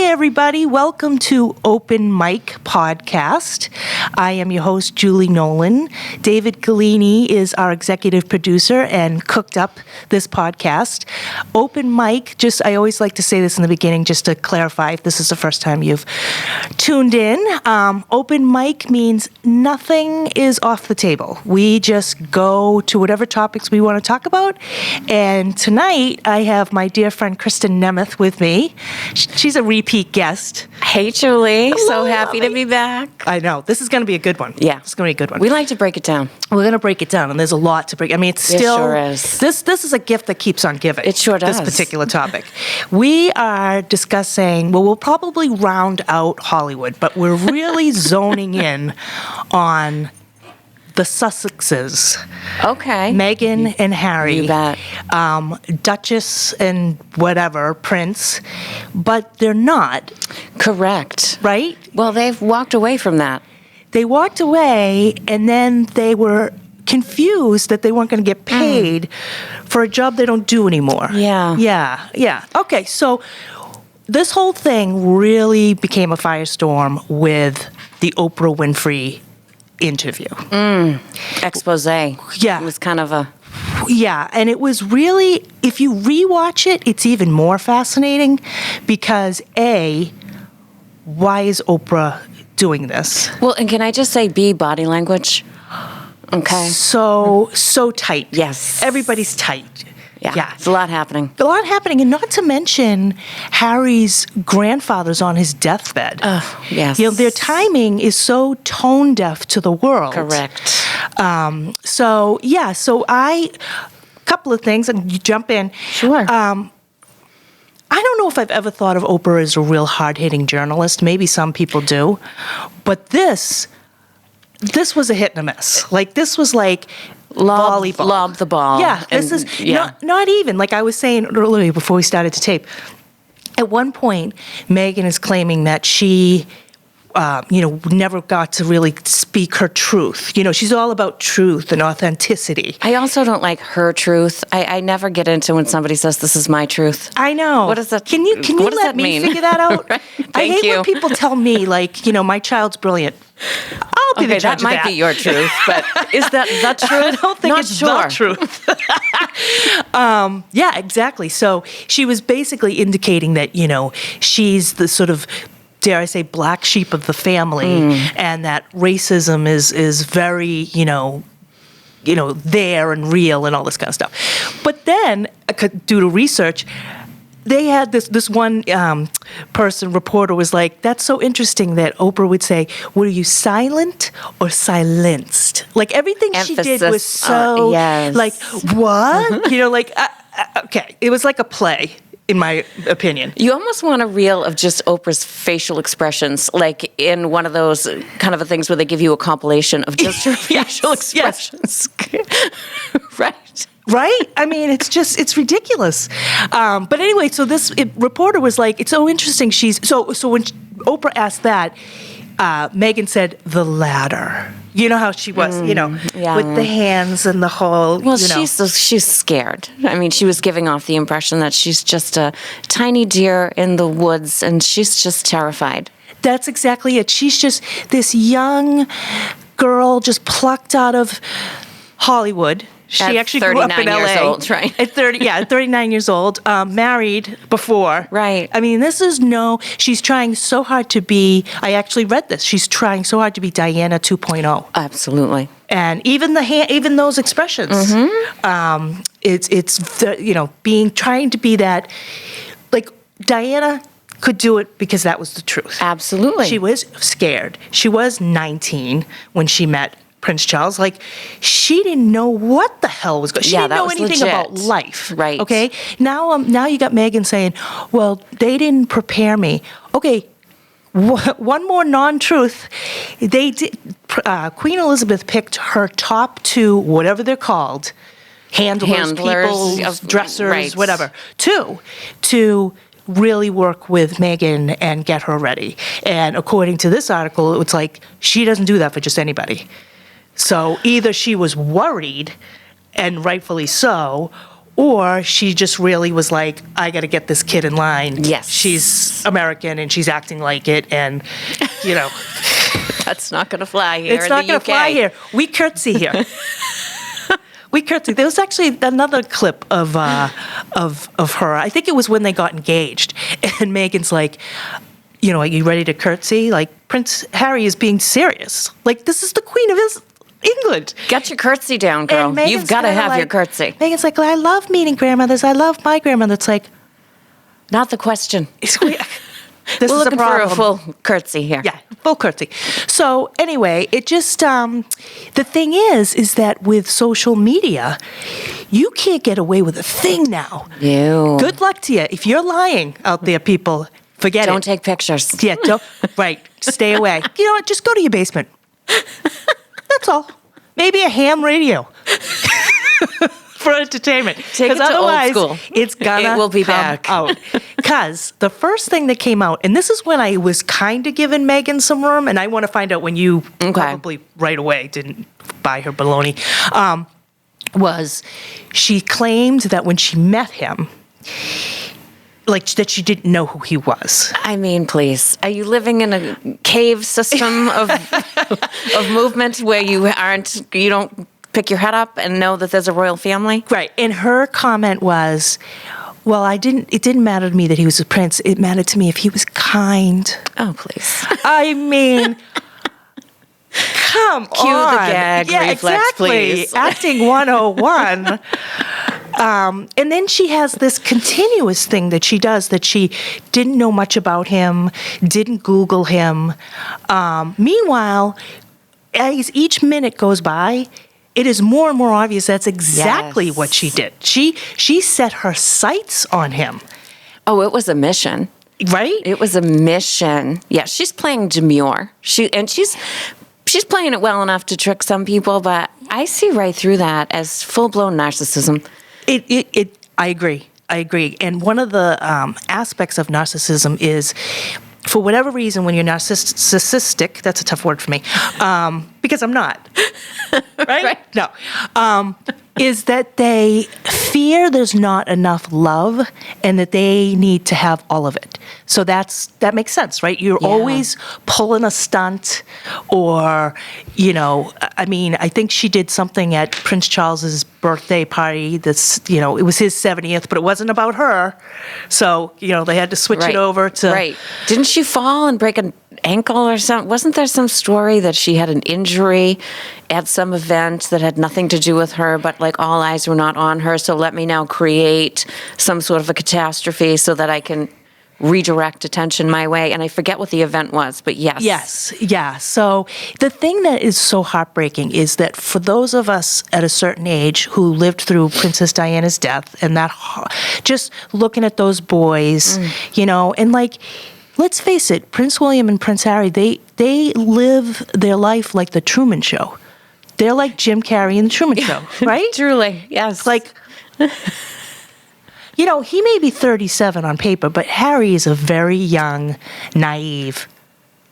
everybody. Welcome to Open Mic Podcast. I am your host, Julie Nolan. David Galini is our executive producer and cooked up this podcast. Open Mic, I always like to say this in the beginning just to clarify if this is the first time you've tuned in. Open Mic means nothing is off the table. We just go to whatever topics we want to talk about. And tonight, I have my dear friend Kristen Nemeth with me. She's a repeat guest. Hey, Julie. Hello, so happy to be back. I know. This is going to be a good one. Yeah. It's going to be a good one. We like to break it down. We're going to break it down, and there's a lot to break. I mean, it's still... It sure is. This is a gift that keeps on giving. It sure does. This particular topic. We are discussing... Well, we'll probably round out Hollywood, but we're really zoning in on the Sussexes. Okay. Meghan and Harry. You bet. Duchess and whatever, Prince. But they're not. Correct. Right? Well, they've walked away from that. They walked away, and then they were confused that they weren't going to get paid for a job they don't do anymore. Yeah. Yeah. Okay, so this whole thing really became a firestorm with the Oprah Winfrey interview. Expose. Yeah. It was kind of a... Yeah, and it was really, if you rewatch it, it's even more fascinating because, A, why is Oprah doing this? Well, and can I just say B, body language? Okay. So tight. Yes. Everybody's tight. Yeah. It's a lot happening. A lot happening, and not to mention Harry's grandfather's on his deathbed. Yes. Their timing is so tone deaf to the world. Correct. So a couple of things, and you jump in. Sure. I don't know if I've ever thought of Oprah as a real hard-hitting journalist. Maybe some people do. But this was a hit and a miss. Like, this was like volleyball. Lob the ball. Yeah, this is not even, like I was saying earlier before we started to tape. At one point, Meghan is claiming that she, never got to really speak her truth. She's all about truth and authenticity. I also don't like her truth. I never get into when somebody says, this is my truth. I know. What does that Can you what does let that me mean? figure that out? Right. I hate when people tell me, like, my child's brilliant. I'll be the judge that might of that. be your truth, but is that the truth? I don't think Not it's sure. the truth. Yeah, exactly. So she was basically indicating that, she's the sort of, dare I say, black sheep of the family, and that racism is very, there and real and all this kind of stuff. But then, due to research, they had this one reporter was like, that's so interesting that Oprah would say, were you silent or silenced? Like, everything she did was so, yes. like, what? Okay. It was like a play, in my opinion. You almost want a reel of just Oprah's facial expressions, like in one of those kind of things where they give you a compilation of just her facial expressions. Right? Right? I mean, it's ridiculous. But anyway, so this reporter was like, it's so interesting. So when Oprah asked that, Meghan said, the latter. You know how she was, with the hands and the whole, Well, she's scared. I mean, she was giving off the impression that she's just a tiny deer in the woods, and she's just terrified. That's exactly it. She's just this young girl just plucked out of Hollywood. She actually grew up in LA. 39 years old, right? At 39 years old, married before. Right. I mean, she's trying so hard to be, I actually read this, she's trying so hard to be Diana 2.0. Absolutely. And even those expressions, trying to be that, like, Diana could do it because that was the truth. Absolutely. She was scared. She was 19 when she met Prince Charles. Like, she didn't know what the hell was going on. She didn't know anything about life. Right. Okay? Now you got Meghan saying, well, they didn't prepare me. Okay, one more non-truth. They did. Queen Elizabeth picked her top two, whatever they're called, handlers, people, dressers, whatever, to really work with Meghan and get her ready. And according to this article, it's like she doesn't do that for just anybody. So either she was worried, and rightfully so, or she just really was like, I got to get this kid in line. Yes. She's American and she's acting like it, and, That's not going to fly here. It's not going to fly here. We curtsy here. We curtsy. There was actually another clip of her. I think it was when they got engaged, and Meghan's like, are you ready to curtsy? Like, Prince Harry is being serious. Like, this is the Queen of England. Get your curtsy down, girl. And Meghan's You've got to kinda have like, your curtsy. Meghan's like, I love meeting grandmothers. I love my grandmother. It's like, Not the question. this We're is a looking for problem. a full curtsy here. Yeah, full curtsy. So anyway, it just, the thing is that with social media, you can't get away with a thing now. Ew. Good luck to you. If you're lying out there, people, forget Don't it. take pictures. Yeah, don't. Right. Stay away. You know what? Just go to your basement. That's all. Maybe a ham radio. For entertainment. Take it to old otherwise, school. It's gonna It will be come back. out. Because the first thing that came out, and this is when I was kind of giving Meghan some room, and I want to find out when you probably right away didn't buy her baloney, was she claimed that when she met him, like that she didn't know who he was. I mean, please. Are you living in a cave system of movement where you don't pick your head up and know that there's a royal family? Right. And her comment was, well, it didn't matter to me that he was a prince. It mattered to me if he was kind. Oh, please. I mean, come Cue on. the gag reflex, exactly. please. Acting 101. And then she has this continuous thing that she does that she didn't know much about him, didn't Google him. Meanwhile, as each minute goes by, it is more and more obvious that's exactly what she did. She set her sights on him. Oh, it was a mission. Right? It was a mission. Yeah, she's playing demure. She's playing it well enough to trick some people, but I see right through that as full-blown narcissism. I agree. And one of the aspects of narcissism is, for whatever reason, when you're narcissistic, that's a tough word for me, because I'm not, right? No. Is that they fear there's not enough love and that they need to have all of it. So that makes sense, right? You're always pulling a stunt or, I think she did something at Prince Charles's birthday party that's, it was his 70th, but it wasn't about her. So, they had to switch it over to... Right. Didn't she fall and break an ankle or something? Wasn't there some story that she had an injury at some event that had nothing to do with her, but like all eyes were not on her, so let me now create some sort of a catastrophe so that I can redirect attention my way? And I forget what the event was, but yes. Yes, yeah. So the thing that is so heartbreaking is that for those of us at a certain age who lived through Princess Diana's death and that, just looking at those boys, and like, let's face it, Prince William and Prince Harry, they live their life like the Truman Show. They're like Jim Carrey in the Truman Show, right? Truly, yes. Like, he may be 37 on paper, but Harry is a very young, naive,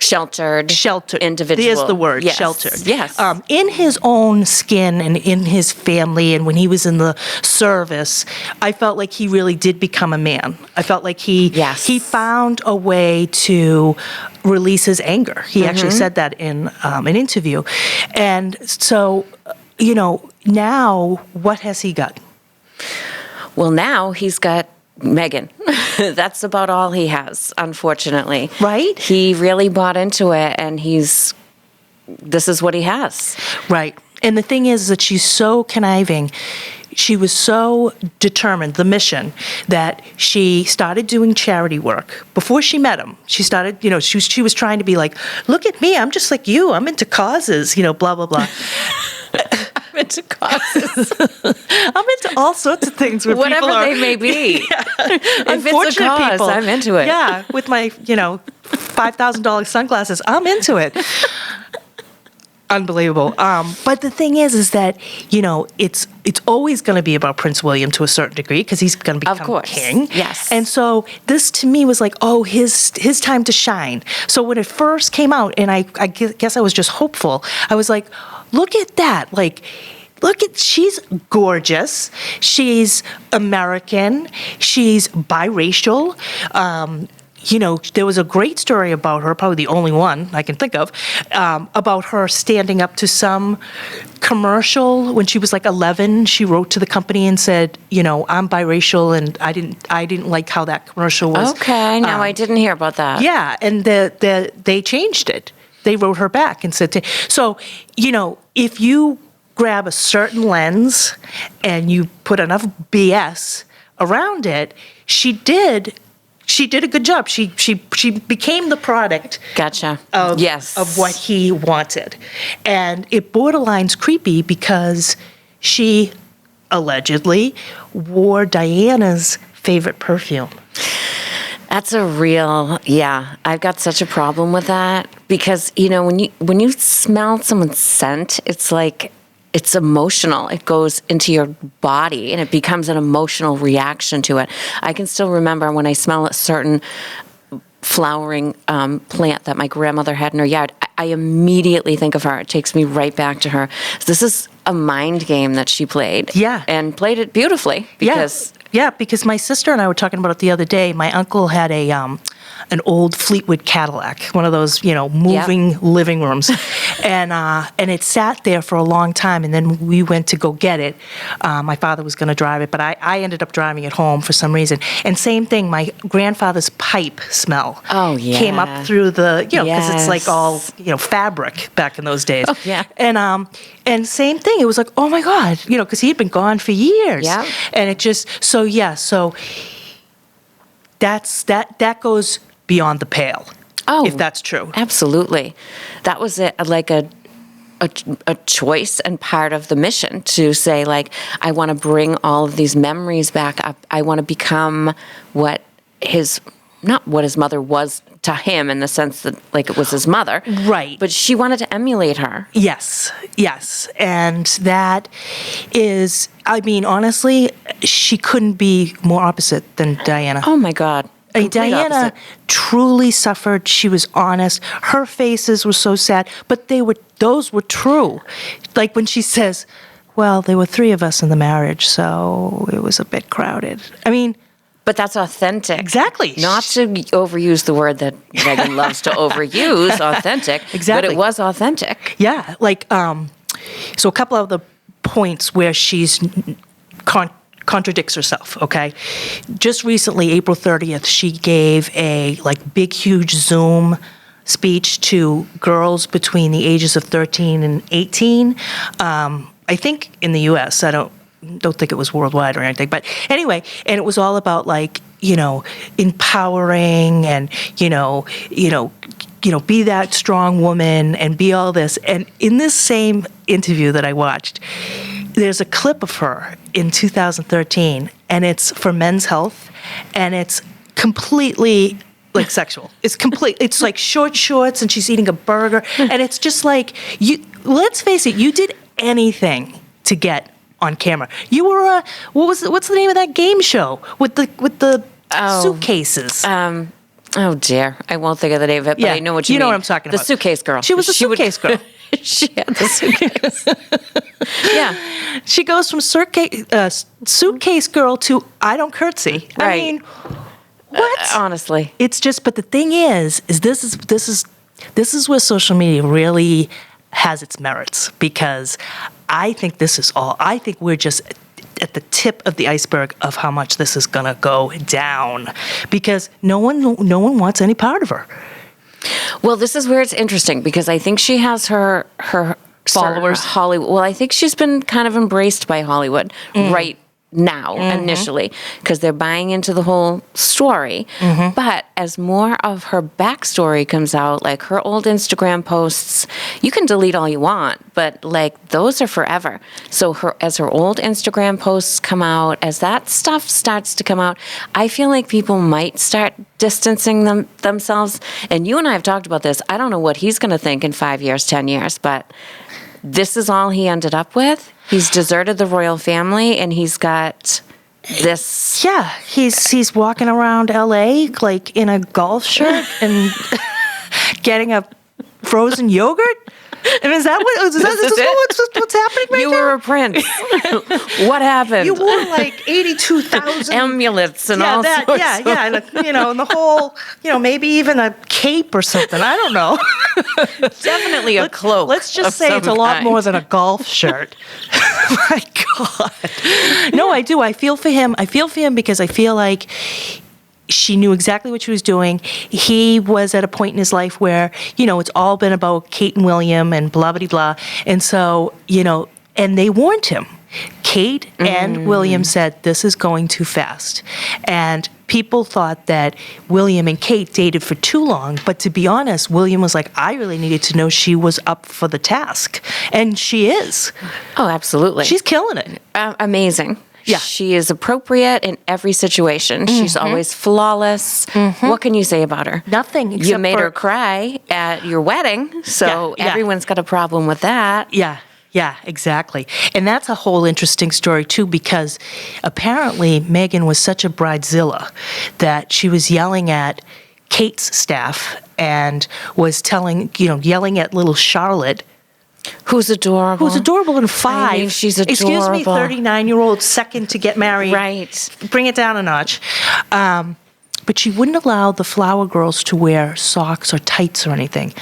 sheltered individual. There's the word, yes. sheltered. Yes. In his own skin and in his family and when he was in the service, I felt like he really did become a man. I felt like he found a way to release his anger. He actually said that in an interview. And so, now what has he got? Well, now he's got Meghan. That's about all he has, unfortunately. Right? He really bought into it, and this is what he has. Right. And the thing is that she's so conniving. She was so determined, the mission, that she started doing charity work. Before she met him, she started, she was trying to be like, look at me, I'm just like you, I'm into causes, blah, blah, blah. I'm into causes. I'm into all sorts of things with whatever people they may be. Yeah. If it's a cause, people. I'm into it. Yeah, with my, $5,000 sunglasses, I'm into it. Unbelievable. But the thing is that, it's always going to be about Prince William to a certain degree because he's going to become king. Yes. And so this to me was like, his time to shine. So when it first came out, and I guess I was just hopeful, I was like, look at that. Like she's gorgeous. She's American. She's biracial. There was a great story about her, probably the only one I can think of, about her standing up to some commercial when she was like 11. She wrote to the company and said, I'm biracial, and I didn't like how that commercial was. Okay, now I didn't hear about that. Yeah, and they changed it. They wrote her back and said, if you grab a certain lens and you put enough BS around it, she did a good job. She became the product. Gotcha. Of what he wanted. And it borderlines creepy because she allegedly wore Diana's favorite perfume. That's I've got such a problem with that because, when you smell someone's scent, it's like, it's emotional. It goes into your body and it becomes an emotional reaction to it. I can still remember when I smell a certain flowering plant that my grandmother had in her yard, I immediately think of her. It takes me right back to her. So this is a mind game that she played. Yeah. And played it beautifully because... Yeah, because my sister and I were talking about it the other day. My uncle had an old Fleetwood Cadillac, one of those, moving living rooms. And it sat there for a long time, and then we went to go get it. My father was going to drive it, but I ended up driving it home for some reason. And same thing, my grandfather's pipe smell came up through the, because it's like all, fabric back in those days. Oh, yeah. And same thing, it was like, oh my God, because he had been gone for years. Yeah. And it just, so that goes beyond the pale. Oh, if that's true. Absolutely. That was like a choice and part of the mission to say, like, I want to bring all of these memories back up. I want to become not what his mother was to him in the sense that, like, it was his mother. Right. But she wanted to emulate her. Yes. And that is, honestly, she couldn't be more opposite than Diana. Oh, my God. Diana opposite. Truly suffered. She was honest. Her faces were so sad, but those were true. Like when she says, well, there were 3 of us in the marriage, so it was a bit crowded. But that's authentic. Exactly. Not to overuse the word that Meghan loves to overuse, authentic. Exactly. But it was authentic. Yeah. So a couple of the points where she's contradicts herself, okay? Just recently, April 30th, she gave a big, huge Zoom speech to girls between the ages of 13 and 18. I think in the U.S. I don't think it was worldwide or anything, but anyway, and it was all about empowering and be that strong woman and be all this. And in this same interview that I watched, there's a clip of her in 2013, and it's for Men's Health, and it's completely sexual. It's like short shorts, and she's eating a burger, and it's just like, let's face it, you did anything to get on camera. You were what's the name of that game show with the suitcases? Oh dear, I won't think of the name of it, but I know what you mean. You know what I'm talking about. The suitcase girl. She was a suitcase girl. She had the suitcase. Yeah. She goes from suitcase girl to I don't curtsy. Right. What? Honestly. It's just, but the thing is this is where social media really has its merits, because I think we're just at the tip of the iceberg of how much this is going to go down, because no one wants any part of her. Well, this is where it's interesting, because I think she has her followers. Hollywood. Well, I think she's been kind of embraced by Hollywood right now, initially, because they're buying into the whole story. But as more of her backstory comes out, like her old Instagram posts, you can delete all you want, but those are forever. So as her old Instagram posts come out, as that stuff starts to come out, I feel like people might start distancing themselves. And you and I have talked about this. I don't know what he's going to think in 5 years, 10 years, but this is all he ended up with. He's deserted the royal family, and he's got this. Yeah, he's walking around L.A. in a golf shirt and getting a frozen yogurt. And is that what's happening right You now? were a prince. What happened? You wore like 82,000 amulets and all sorts. And and the whole, maybe even a cape or something. I don't know. Definitely a cloak. Let's just of say some it's a lot kind. more than a golf shirt. My God. No, I do. I feel for him. I feel for him because I feel like she knew exactly what she was doing. He was at a point in his life where, it's all been about Kate and William and blah, blah, blah. And so, and they warned him. Kate and William said, this is going too fast. And people thought that William and Kate dated for too long. But to be honest, William was like, I really needed to know she was up for the task. And she is. Oh, absolutely. She's killing it. Amazing. Yeah. She is appropriate in every situation. She's always flawless. What can you say about her? Nothing. You except made for- her cry at your wedding, so Yeah. everyone's got a problem with that. Yeah, exactly. And that's a whole interesting story, too, because apparently Meghan was such a bridezilla that she was yelling at Kate's staff and was yelling at little Charlotte, Who's adorable. who's adorable and 5. I mean, she's Excuse me, adorable. 39-year-old second to get married. Right. Bring it down a notch. But she wouldn't allow the flower girls to wear socks or tights or anything.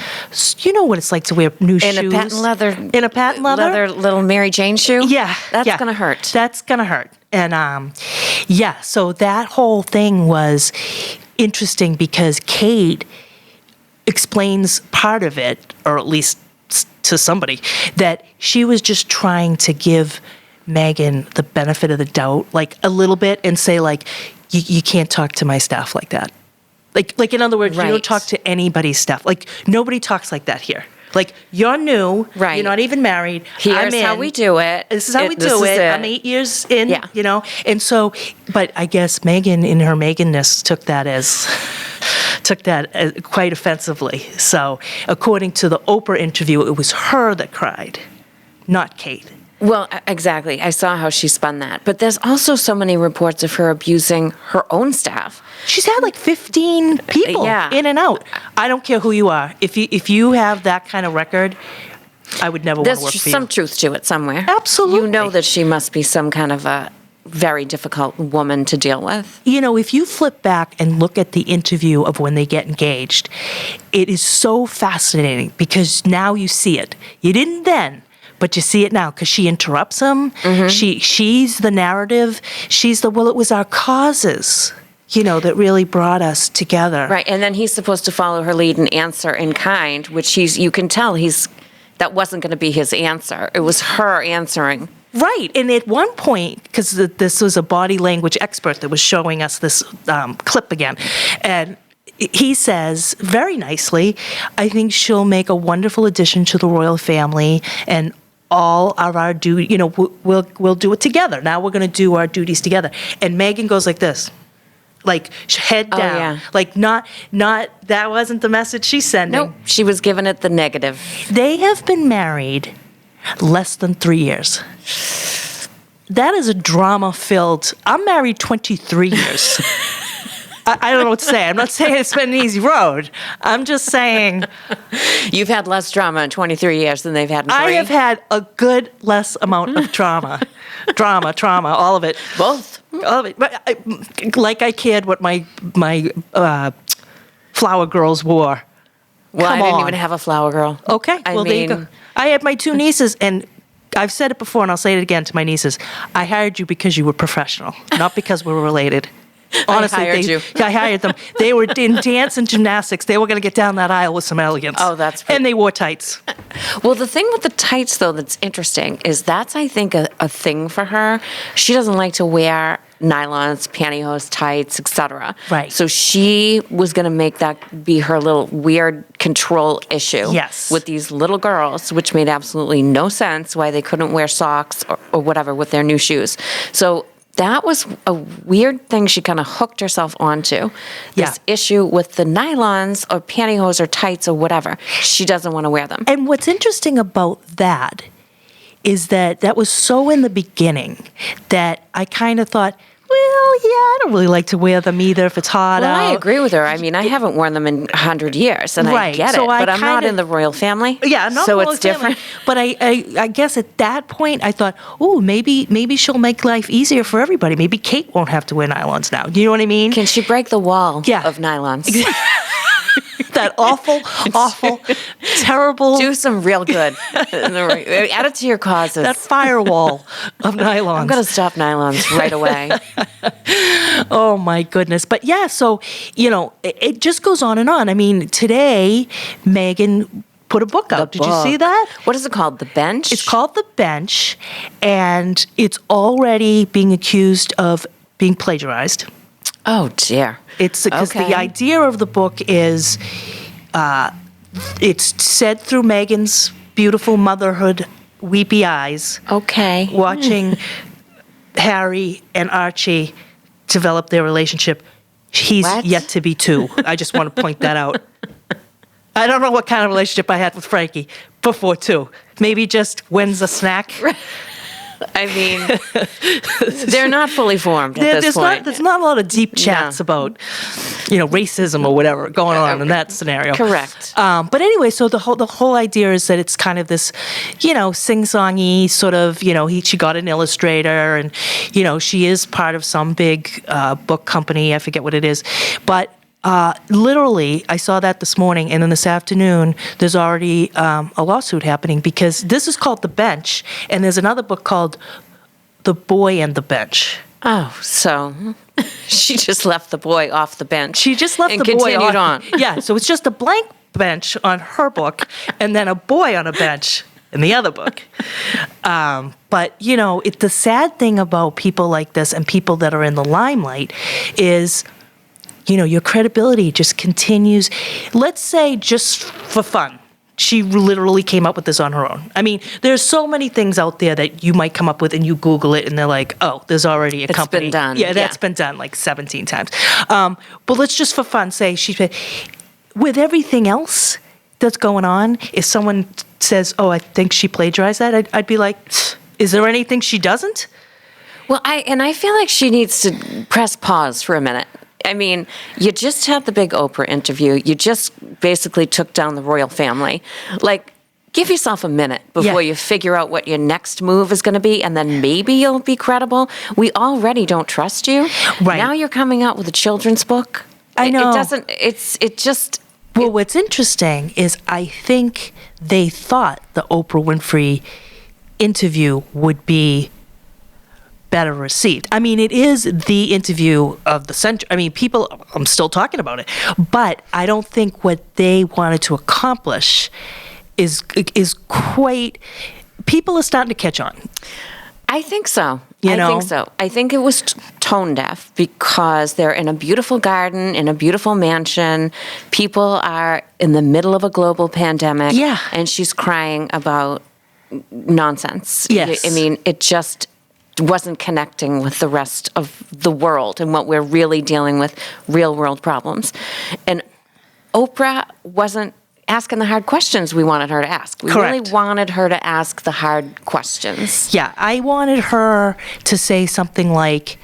You know what it's like to wear new shoes. In a patent leather. In a patent leather? little Mary Jane shoe? Yeah. That's yeah. going to hurt. That's going to hurt. And so that whole thing was interesting because Kate explains part of it, or at least to somebody, that she was just trying to give Meghan the benefit of the doubt, like a little bit, and say like, you can't talk to my staff like that. Like in other words, you Right. don't talk to anybody's staff. Like nobody talks like that here. Like you're new, Right. You're not even married. Here's I'm how in. we do it. This is how we This do is it. I'm 8 years in, Yeah. And so, but I guess Meghan, in her Meghan-ness, took that as quite offensively. So, according to the Oprah interview, it was her that cried, not Kate. Well, exactly. I saw how she spun that. But there's also so many reports of her abusing her own staff. She's had like 15 people Yeah. in and out. I don't care who you are. If you have that kind of record, I would never want There's to work for some you. truth to it somewhere. Absolutely. You know that she must be some kind of a very difficult woman to deal with. If you flip back and look at the interview of when they get engaged, it is so fascinating because now you see it. You didn't then, but you see it now because she interrupts him. She's the narrative. She's it was our causes, that really brought us together. Right, and then he's supposed to follow her lead and answer in kind, which you can tell that wasn't going to be his answer. It was her answering. Right. And at one point, because this was a body language expert that was showing us this clip again, and he says very nicely, I think she'll make a wonderful addition to the royal family, and all of our duty, we'll do it together. Now we're going to do our duties together. And Meghan goes like this, like head down, yeah. like not that wasn't the message she's sending. Nope, she was giving it the negative. They have been married less than 3 years. That is a drama-filled. I'm married 23 years. I don't know what to say. I'm not saying it's been an easy road. I'm just saying You've had less drama in 23 years than they've had in 3. I have had a good less amount of trauma, all of it. Both. All of it. But I cared what my flower girls wore. Well, Come I didn't on. even have a flower girl. Okay, well, there you go. I had my 2 nieces, and I've said it before, and I'll say it again to my nieces. I hired you because you were professional, not because we were related. Honestly, I hired them. They were in dance and gymnastics. They were going to get down that aisle with some elegance. Oh, that's pretty. And they wore tights. Well, the thing with the tights, though, that's interesting is that's, I think, a thing for her. She doesn't like to wear nylons, pantyhose, tights, etc. Right. So she was going to make that be her little weird control issue. Yes. With these little girls, which made absolutely no sense why they couldn't wear socks or whatever with their new shoes. So that was a weird thing she kind of hooked herself onto. This issue with the nylons or pantyhose or tights or whatever. She doesn't want to wear them. And what's interesting about that is that was so in the beginning that I kind of thought, well, yeah, I don't really like to wear them either if it's hot Well, out. I agree with her. I mean, I haven't worn them in 100 years, and I Right. get So it, but I'm not in the royal family. Yeah, not so the royal it's different. family. But I guess at that point, I thought, oh, maybe she'll make life easier for everybody. Maybe Kate won't have to wear nylons now. You know what I mean? Can she break the wall Yeah. of nylons? That awful, terrible, Do some real good. Add it to your causes. that firewall of nylons. I'm going to stop nylons right away. Oh my goodness. But yeah, so, it just goes on and on. I mean, today, Meghan put a book out. Did you see that? What is it called? The Bench? It's called The Bench, and it's already being accused of being plagiarized. Oh, dear. It's because Okay. the idea of the book is it's said through Meghan's beautiful motherhood weepy eyes, Okay. watching Harry and Archie develop their relationship. He's What? yet to be 2. I just want to point that out. I don't know what kind of relationship I had with Frankie before 2. Maybe just when's a snack. I mean, they're not fully formed at this point. There's not a lot of deep chats about, racism or whatever going on in that scenario. Correct. But anyway, so the whole idea is that it's kind of this, sing-songy sort of, she got an illustrator and, she is part of some big book company. I forget what it is. But literally, I saw that this morning, and then this afternoon, there's already a lawsuit happening because this is called The Bench, and there's another book called The Boy and the Bench. Oh, so she just left the boy off the bench. She just left and the boy continued on. on. Yeah, so it's just a blank bench on her book, and then a boy on a bench in the other book. But the sad thing about people like this and people that are in the limelight is, your credibility just continues. Let's say just for fun, she literally came up with this on her own. I mean, there's so many things out there that you might come up with and you Google it and they're like, oh, there's already a company. It's been done. Yeah, that's been done like 17 times. But let's just for fun say with everything else that's going on, if someone says, oh, I think she plagiarized that, I'd be like, is there anything she doesn't? Well, I feel like she needs to press pause for a minute. I mean, you just had the big Oprah interview. You just basically took down the royal family. Like, give yourself a minute before you figure out what your next move is going to be, and then maybe you'll be credible. We already don't trust you. Right. Now you're coming out with a children's book. I know. It doesn't, it just... Well, what's interesting is I think they thought the Oprah Winfrey interview would be better received. I mean, it is the interview of the century. I mean, I'm still talking about it, but I don't think what they wanted to accomplish is quite, people are starting to catch on. I think so. You know? I think so. I think it was tone deaf because they're in a beautiful garden, in a beautiful mansion. People are in the middle of a global pandemic. Yeah. And she's crying about nonsense. Yes. I mean, it just wasn't connecting with the rest of the world and what we're really dealing with, real world problems. And Oprah wasn't asking the hard questions we wanted her to ask. We Correct. really wanted her to ask the hard questions. Yeah, I wanted her to say something like,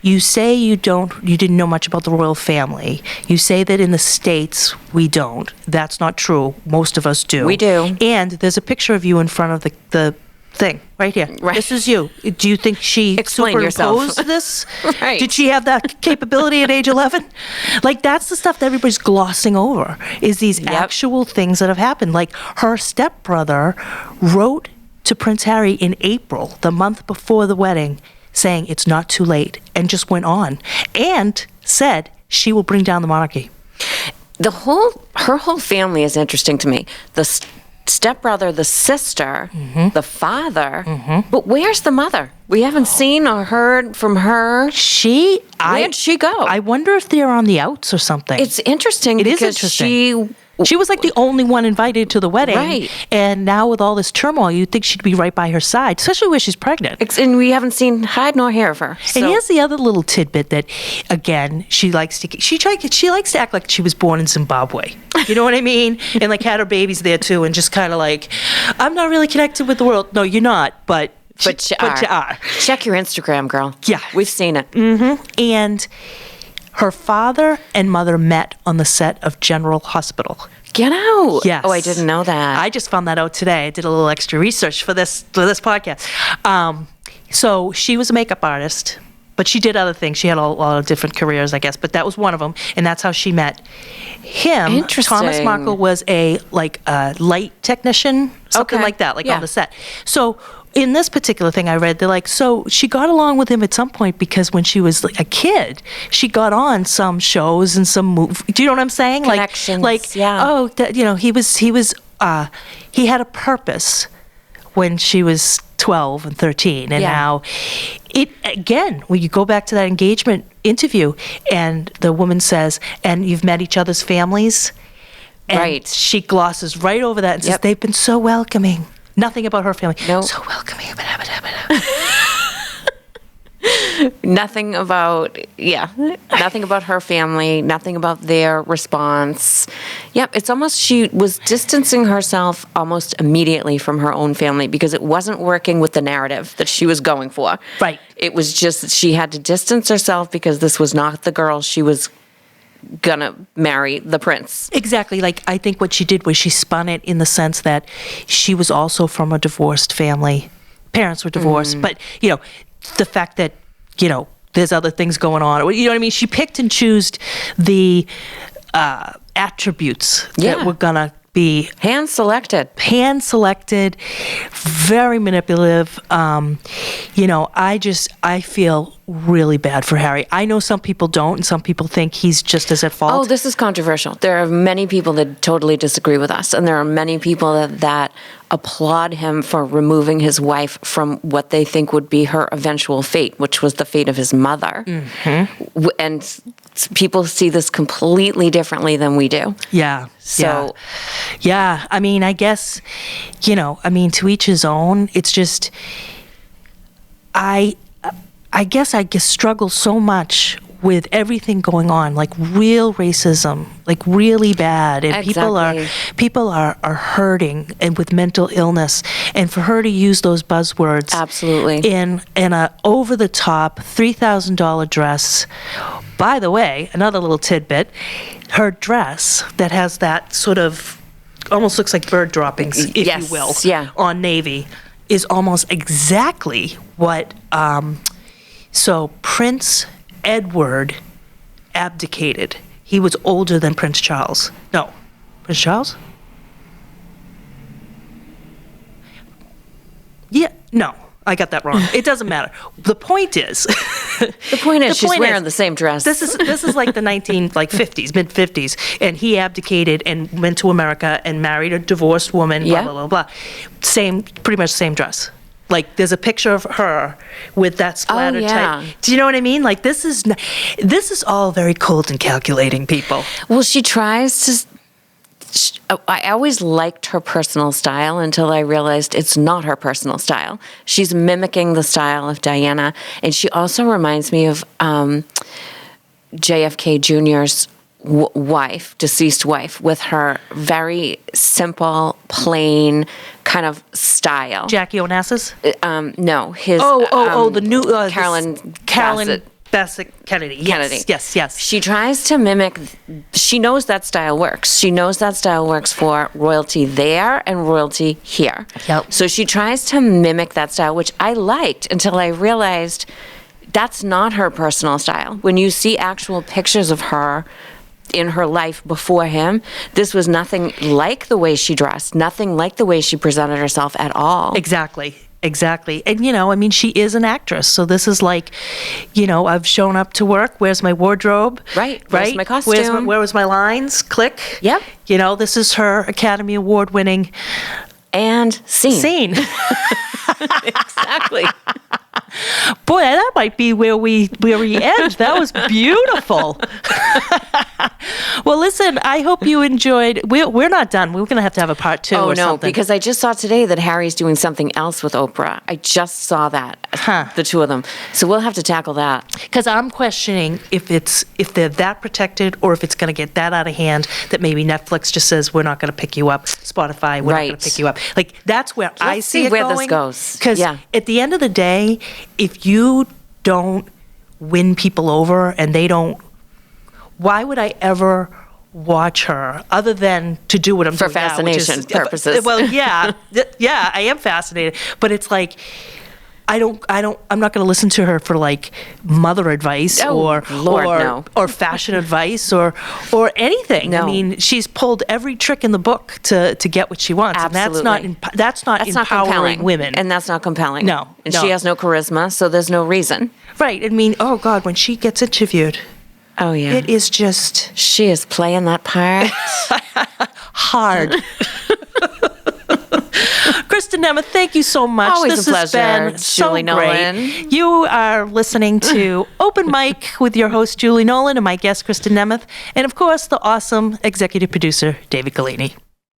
you say you didn't know much about the royal family. You say that in the States we don't. That's not true. Most of us do. We do. And there's a picture of you in front of the thing right here. Right. This is you. Do you think she Explain yourself. superimposed this? Right. Did she have that capability at age 11? Like, that's the stuff that everybody's glossing over, is these actual things that have happened. Like, her stepbrother wrote to Prince Harry in April, the month before the wedding, saying it's not too late, and just went on and said she will bring down the monarchy. Her whole family is interesting to me. The stepbrother, the sister, the father. But where's the mother? We haven't seen or heard from her. Where'd she go? I wonder if they're on the outs or something. It's interesting It is because interesting. She was like the only one invited to the wedding. Right. And now with all this turmoil, you'd think she'd be right by her side, especially when she's pregnant. And we haven't seen hide nor hair of her. And here's the other little tidbit that, again, she likes to act like she was born in Zimbabwe. You know what I mean? And like had her babies there too, and just kind of like, I'm not really connected with the world. No, you're not, but But you are. Check your Instagram, girl. Yeah. We've seen it. And her father and mother met on the set of General Hospital. Get out. Yes. Oh, I didn't know that. I just found that out today. I did a little extra research for this podcast. So she was a makeup artist, but she did other things. She had a lot of different careers, I guess, but that was one of them, and that's how she met him. Interesting. Thomas Markle was a light technician, something Okay. like that, Yeah. on the set. So in this particular thing I read, they're like, so she got along with him at some point because when she was a kid, she got on some shows and some movies. Do you know what I'm saying? Connections, yeah. Oh, that, he had a purpose when she was 12 and 13, and Yeah. now when you go back to that engagement interview, and the woman says, and you've met each other's families, and Right. she glosses right over that and says, Yep. they've been so welcoming. Nothing about her family. No. So welcoming. Nothing about her family, nothing about their response. Yep, it's almost she was distancing herself almost immediately from her own family because it wasn't working with the narrative that she was going for. Right. It was just that she had to distance herself because this was not the girl she was gonna marry, the prince. Exactly. I think what she did was she spun it in the sense that she was also from a divorced family. Parents were divorced, but, the fact that, there's other things going on. You know what I mean? She picked and chose the attributes that were going to be Hand-selected, very manipulative. I feel really bad for Harry. I know some people don't, and some people think he's just as at fault. Oh, this is controversial. There are many people that totally disagree with us, and there are many people that applaud him for removing his wife from what they think would be her eventual fate, which was the fate of his mother. Mm-hmm. And people see this completely differently than we do. Yeah. So, yeah. I mean, I guess, to each his own. It's just, I guess I struggle so much with everything going on, like real racism, like really bad, and Exactly. people are hurting and with mental illness, and for her to use those buzzwords, Absolutely. in a over the top $3,000 dress. By the way, another little tidbit: her dress that has that sort of almost looks like bird droppings, if Yes, you will, yeah. on navy, is almost exactly what. So Prince Edward abdicated. He was older than Prince Charles. No, Prince Charles? Yeah, no, I got that wrong. It doesn't matter. The point is, she's wearing the same dress. This is like the 50s, mid 50s, and he abdicated and went to America and married a divorced woman. Blah Yeah. blah blah blah. Pretty much same dress. Like, there's a picture of her with that splatter type. Do you know what I mean? Like, this is all very cold and calculating, people. Well, she tries to. I always liked her personal style until I realized it's not her personal style. She's mimicking the style of Diana, and she also reminds me of JFK Jr.'s deceased wife, with her very simple, plain kind of style. Jackie Onassis? No, his. The new Carolyn Bassett Kennedy. Yes. She tries to mimic. She knows that style works. She knows that style works for royalty there and royalty here. Yep. So she tries to mimic that style, which I liked until I realized that's not her personal style. When you see actual pictures of her in her life before him, this was nothing like the way she dressed, nothing like the way she presented herself at all. Exactly. And, she is an actress. So this is like, I've shown up to work. Where's my wardrobe? Right. Where's my costume? Where was my lines? Click. Yep. This is her Academy Award winning. And scene. Exactly. Boy, that might be where we end. That was beautiful. Well, Well, listen, I hope you enjoyed. We're not done. We're going to have a part 2 Oh, or no, something. because I just saw today that Harry's doing something else with Oprah. I just saw that, the two of them. So we'll have to tackle that. Because I'm questioning if they're that protected or if it's going to get that out of hand that maybe Netflix just says, we're not going to pick you up. Spotify, we're not going to pick you up. Like, that's where I see it where going. this goes. Because at the end of the day, if you don't win people over and they don't, why would I ever watch her other than to do what I'm For doing now, fascination purposes. Well, yeah, I am fascinated, but it's like, I'm not going to listen to her for like mother advice or fashion advice or anything. No. I mean, she's pulled every trick in the book to get what she wants. Absolutely. And that's not empowering women. And that's not compelling. No, And no. she has no charisma, so there's no reason. Right. I mean, oh God, when she gets interviewed, Oh, yeah. it is just She is playing that part. hard. Kristen Nemeth, thank you so much. Always this a has pleasure, been so Julie great. Nolan. You are listening to Open Mic with your host, Julie Nolan, and my guest, Kristen Nemeth, and of course, the awesome executive producer, David Galini.